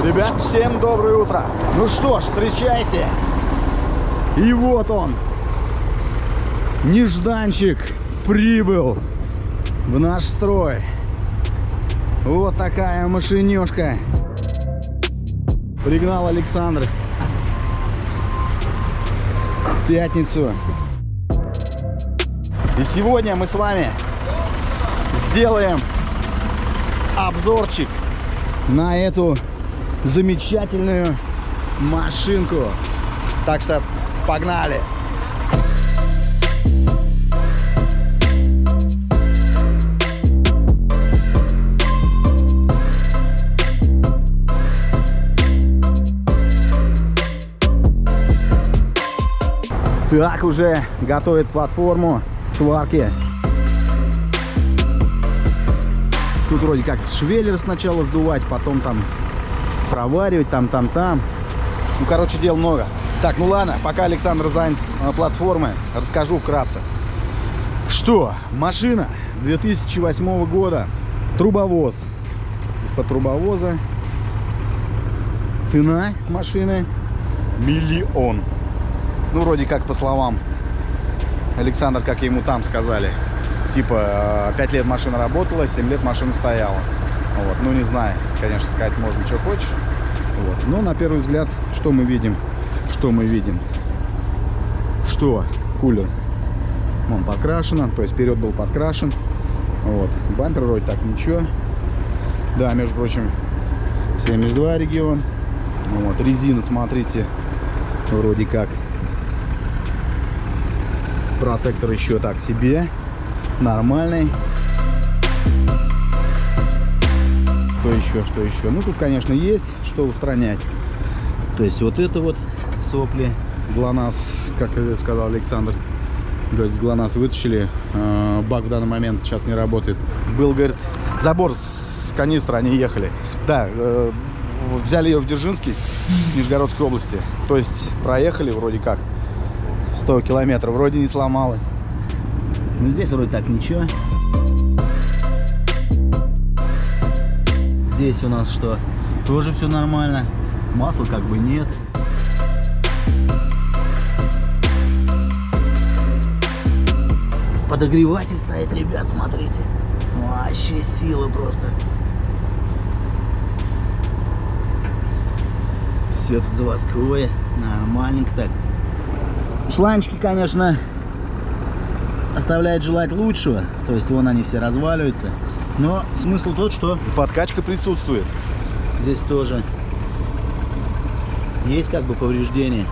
Ребят, всем доброе утро. Ну что ж, встречайте. И вот он. Нежданчик прибыл в наш строй. Вот такая машинёшка. Пригнал Александр в пятницу. И сегодня мы с вами сделаем обзорчик на эту замечательную машинку. Так что погнали! Так, уже готовит платформу сварки. Тут вроде как швеллер сначала сдувать, потом там проваривать, там. Ну, короче, дел много. Так, ну ладно, пока Александр занят платформой, расскажу вкратце. Что? Машина 2008 года. Трубовоз. Из-под трубовоза. Цена машины — 1 000 000. Ну, вроде как по словам Александр, как ему там сказали. Типа, 5 лет машина работала, 7 лет машина стояла. Вот. Ну, не знаю, конечно, сказать можно, что хочешь. Вот. Но на первый взгляд, что мы видим? Что кулер, он покрашен, то есть вперед был подкрашен. Вот. Бампер вроде так ничего. Да, между прочим, 72 регион. Вот. Резина, смотрите, вроде как. Протектор еще так себе. Нормальный. Что еще? Ну, тут, конечно, есть что устранять. То есть вот это вот сопли. ГЛОНАСС, как сказал Александр, говорит, с ГЛОНАСС вытащили. Бак в данный момент сейчас не работает. Был, говорит, забор с канистры, они ехали. Да, взяли ее в Дзержинский, Нижегородской области. То есть проехали вроде как 100 километров, вроде не сломалось. Ну, здесь вроде так ничего. Здесь у нас что? Тоже все нормально. Масла как бы нет. Подогреватель стоит, ребят, смотрите. Вообще сила просто. Все тут заводское. Нормальненько так. Шланчики, конечно, оставляет желать лучшего. То есть вон они все разваливаются. Но смысл тот, что подкачка присутствует. Здесь тоже есть как бы повреждения.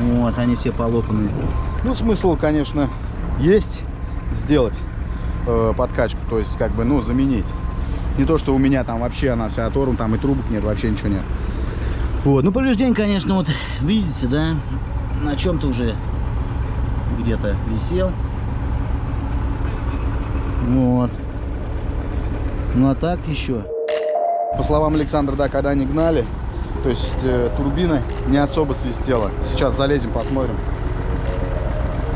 Вот, они все полопанные. Ну, смысл, конечно, есть сделать подкачку. То есть, как бы, ну, заменить. Не то, что у меня там вообще она вся оторвана, там и трубок нет, вообще ничего нет. Вот, ну, повреждение, конечно, вот, видите, да, на чем-то уже где-то висел. Вот. Ну а так еще. По словам Александра, да, когда они гнали, то есть турбина не особо свистела. Сейчас залезем, посмотрим,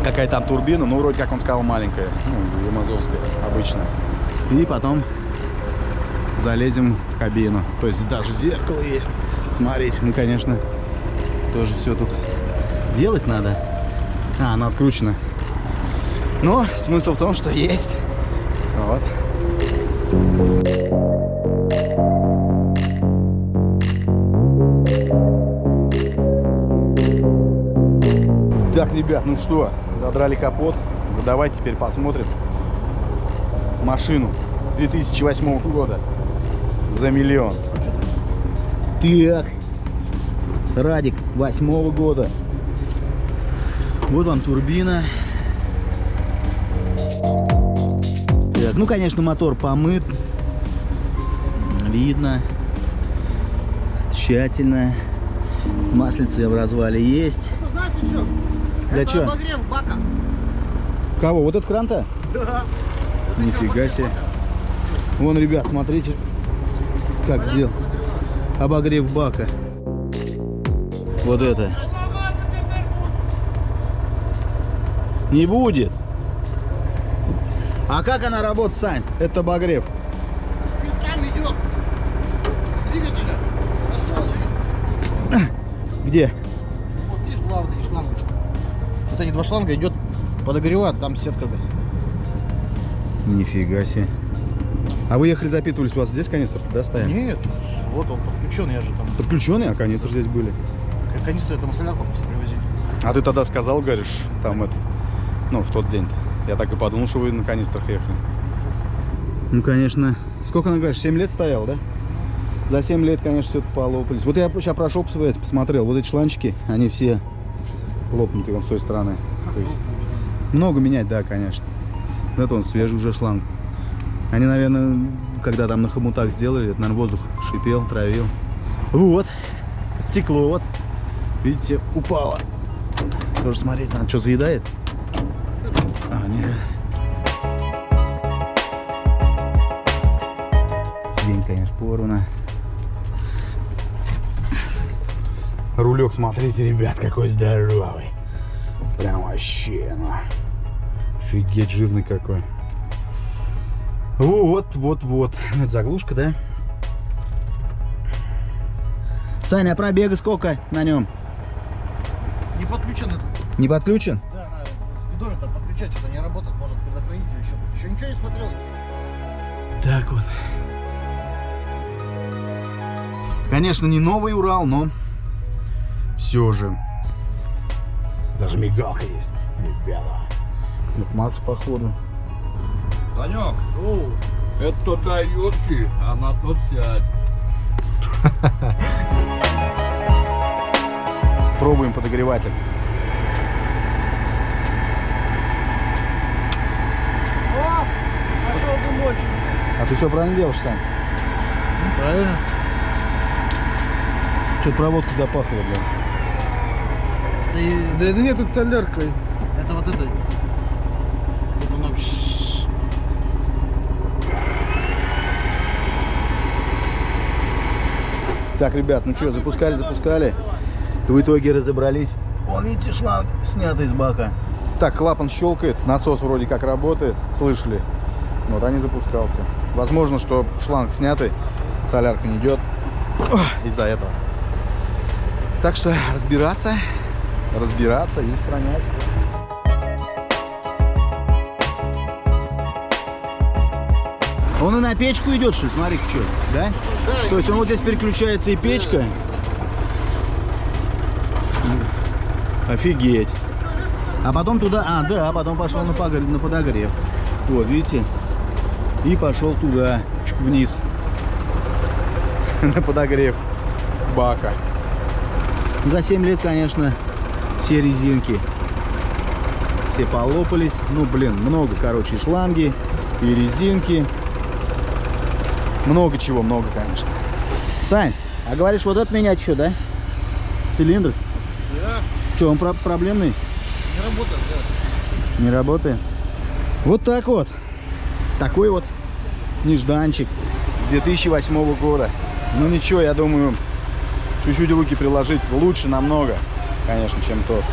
какая там турбина. Ну, вроде как он сказал, маленькая, ну, ямазовская, обычная. И потом залезем в кабину. То есть даже зеркало есть. Смотрите, ну, конечно, тоже все тут делать надо. Она откручена. Но смысл в том, что есть. Вот. Так, ребят, ну что, задрали капот. Давайте теперь посмотрим машину 2008 года за 1 000 000. Так, Радик 8 года. Вот вам турбина. Так, ну, конечно, мотор помыт. Видно. Тщательно. Маслица в развале есть. Знаете что? Для это чего? обогрев бака. Кого? Вот этот кран-то? Да. Нифига себе. Вон, ребят, смотрите, как сделал. Обогрев бака. Вот это. Не будет. А как она работает, Сань? Это обогрев. Фильтрами идет. Двигателя. Где? Вот видишь, два вот эти шланга. Вот эти два шланга идет подогревать, там сетка. Нифига себе. А вы ехали запитывались, у вас здесь канистр, да, стоял? Нет, вот он подключен, я же там. Подключенный, а канистры здесь были. Канистру этому солярку просто привозили. А ты тогда сказал, говоришь, там это, ну, в тот день-то. Я так и подумал, что вы на канистрах ехали. Ну, конечно. Сколько, она, говоришь, 7 лет стоял, да? За 7 лет, конечно, все это полопались. Вот я сейчас прошел, посмотрел, вот эти шланчики, они все лопнутые вон с той стороны. То есть много менять, да, конечно. Это он свежий уже шланг. Они, наверное, когда там на хомутах сделали, это, наверное, воздух шипел, травил. Вот, стекло вот, видите, упало. Тоже смотреть надо, что заедает? А, нет. День, конечно, порвано. Рулек, смотрите, ребят, какой здоровый. Прям вообще, ну. Офигеть, жирный какой. Вот. Это заглушка, да? Саня, а пробега сколько на нем? Не подключен это. Не подключен? Да, спидометр подключать, что-то не работает, может предохранитель еще. Еще ничего не смотрел. Так вот. Конечно, не новый Урал, но все же. Даже мигалка есть, ребята. Вот масса походу. Санек, это Тойотки, а на тот сядь. Пробуем подогреватель. О, пошел дымочек. А ты все правильно делаешь, Сань? Правильно. Что-то проводка запахла, бля. Да нет, это солярка. Это вот это. Вот оно. Так, ребят, ну что, запускали. В итоге разобрались. Вон, видите, шланг снятый из бака. Так, клапан щелкает, насос вроде как работает, слышали? Вот, а не запускался. Возможно, что шланг снятый, солярка не идет из-за этого. Так что разбираться и устранять. Он и на печку идет, что ли? Смотри, что, да? Да, То есть он вот здесь переключается и печка. Офигеть. А потом туда, а потом пошел на подогрев. Вот, видите? И пошел туда, вниз. На подогрев бака. За 7 лет, конечно, все резинки. Все полопались. Ну, блин, много, короче, шланги и резинки. Много чего, конечно. Сань, а говоришь, вот это менять еще, да? Цилиндр? Да. Что, он проблемный? Не работает, да. Не работает? Вот так вот. Такой вот нежданчик 2008 года. Ну ничего, я думаю, чуть-чуть руки приложить лучше намного, конечно, чем тот.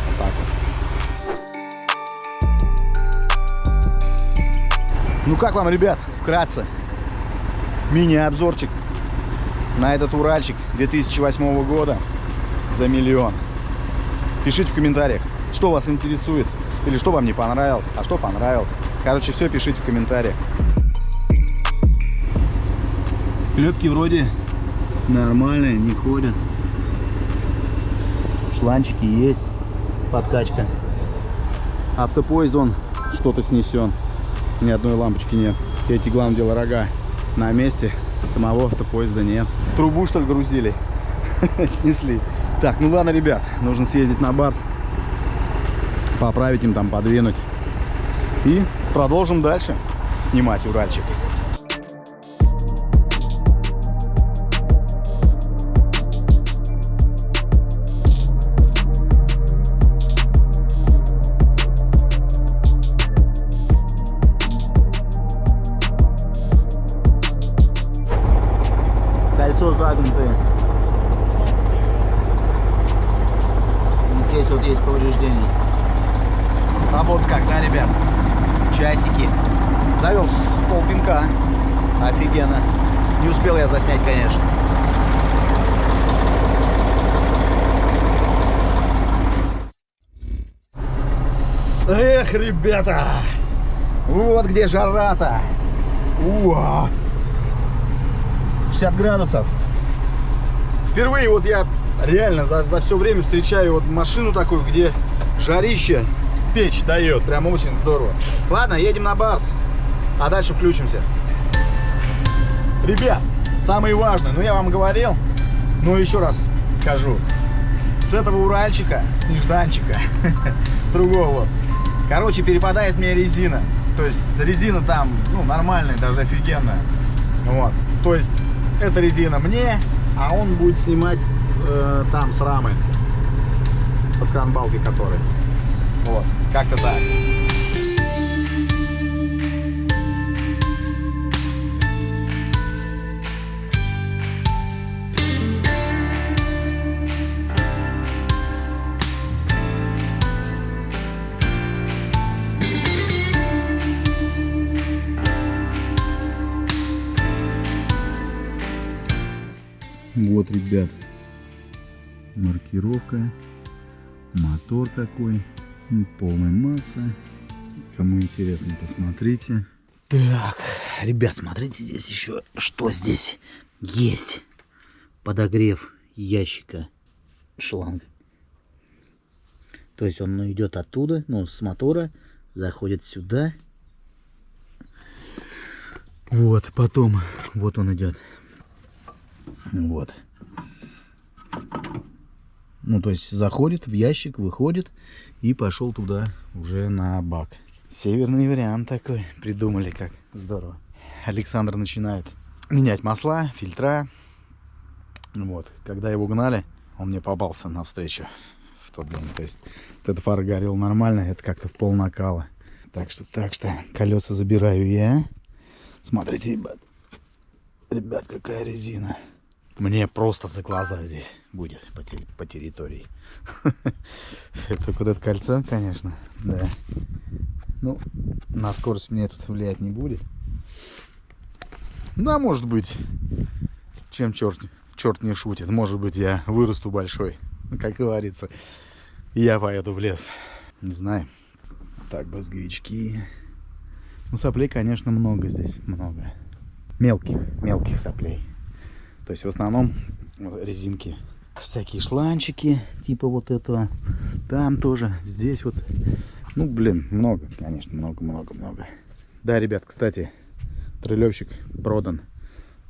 Вот так вот. Ну как вам, ребят, вкратце? Мини-обзорчик на этот Уральчик 2008 года за 1 000 000. Пишите в комментариях, что вас интересует, или что вам не понравилось, а что понравилось. Короче, все пишите в комментариях. Клепки вроде нормальные, не ходят. Шланчики есть, подкачка. Автопоезд он что-то снесен, ни одной лампочки нет. Эти, главное дело, рога на месте, самого автопоезда нет. Трубу, что ли, грузили? Снесли. Так, ну ладно, ребят, нужно съездить на Барс, поправить им там, подвинуть. И продолжим дальше снимать Уральчик. Кольцо загнутое. Здесь вот есть повреждения. Работа как, да, ребят? Часики. Завел с полпинка. Офигенно. Не успел я заснять, конечно. Эх, ребята, вот где жара-то. 60 градусов. Впервые вот я реально за все время встречаю вот машину такую, где жарище печь дает. Прям очень здорово. Ладно, едем на Барс, а дальше включимся. Ребят, самое важное, ну я вам говорил, но еще раз скажу. С этого Уральчика, с нежданчика, другого, короче, перепадает мне резина. То есть резина там, ну, нормальная, даже офигенная. Вот. То есть эта резина мне, а он будет снимать там с рамы, под кранбалкой которой. Вот, как-то так. Вот, ребят, маркировка, мотор какой, полная масса. Кому интересно, посмотрите. Так, ребят, смотрите, здесь еще, что здесь есть. Подогрев ящика, шланг. То есть он идет оттуда, ну, с мотора, заходит сюда. Вот, потом, вот он идет. Вот. Ну, то есть заходит в ящик, выходит и пошел туда уже на бак. Северный вариант такой. Придумали, как здорово. Александр начинает менять масла, фильтра. Вот. Когда его гнали, он мне попался навстречу в тот день. То есть вот эта фара горела нормально, это как-то в пол накала. Так что колеса забираю я. Смотрите, ребят. Ребят, какая резина. Мне просто за глаза здесь будет по территории. Это вот это кольцо, конечно, да. Ну, на скорость мне тут влиять не будет. Ну, а может быть, чем черт не шутит. Может быть, я вырасту большой, как говорится. И я поеду в лес. Не знаю. Так, брызговички. Ну, соплей, конечно, много здесь, много. Мелких соплей. То есть в основном резинки. Всякие шланчики, типа вот этого. Там тоже, здесь вот. Ну, блин, много, конечно, много. Да, ребят, кстати, трелевщик продан.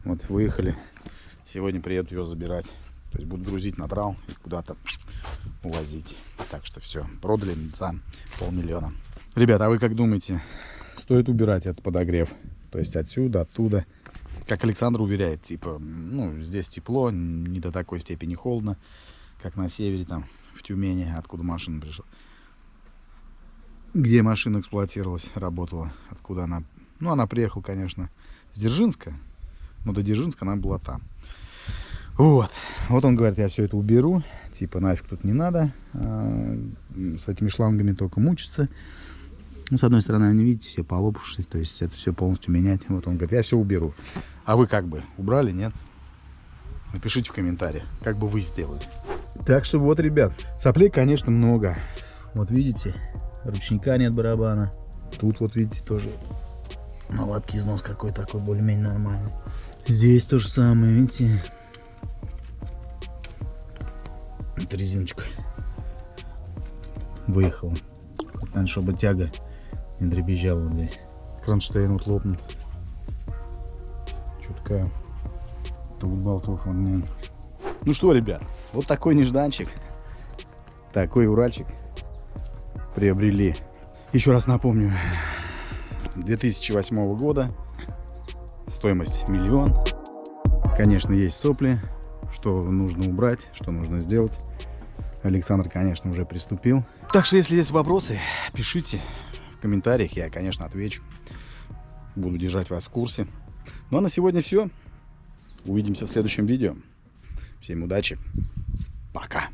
Вот, выехали. Сегодня приедут его забирать. То есть будут грузить на трал и куда-то увозить. Так что все, продали за 500 000. Ребят, а вы как думаете, стоит убирать этот подогрев? То есть отсюда, оттуда. Как Александр уверяет, типа, ну, здесь тепло, не до такой степени холодно, как на севере, там, в Тюмени, откуда машина пришла. Где машина эксплуатировалась, работала, откуда она... Ну, она приехала, конечно, с Дзержинска, но до Дзержинска она была там. Вот он говорит, я все это уберу, типа, нафиг тут не надо, с этими шлангами только мучиться. Ну, с одной стороны, они, видите, все полопавшись, то есть это все полностью менять. Вот он говорит, я все уберу. А вы как бы убрали, нет? Напишите в комментариях, как бы вы сделали. Так что вот, ребят, соплей, конечно, много. Вот видите, ручника нет барабана. Тут вот видите тоже на лапке износ какой такой более-менее нормальный. Здесь то же самое, видите. Вот резиночка выехала. Вот, надо, чтобы тяга не дребезжала вот здесь. Кронштейн вот лопнут. Чутка. Тут болтов он нет. Ну что, ребят, вот такой нежданчик. Такой Уральчик приобрели. Еще раз напомню, 2008 года. Стоимость 1 000 000. Конечно, есть сопли. Что нужно убрать, что нужно сделать. Александр, конечно, уже приступил. Так что, если есть вопросы, пишите в комментариях. Я, конечно, отвечу. Буду держать вас в курсе. Ну, а на сегодня все. Увидимся в следующем видео. Всем удачи. Пока.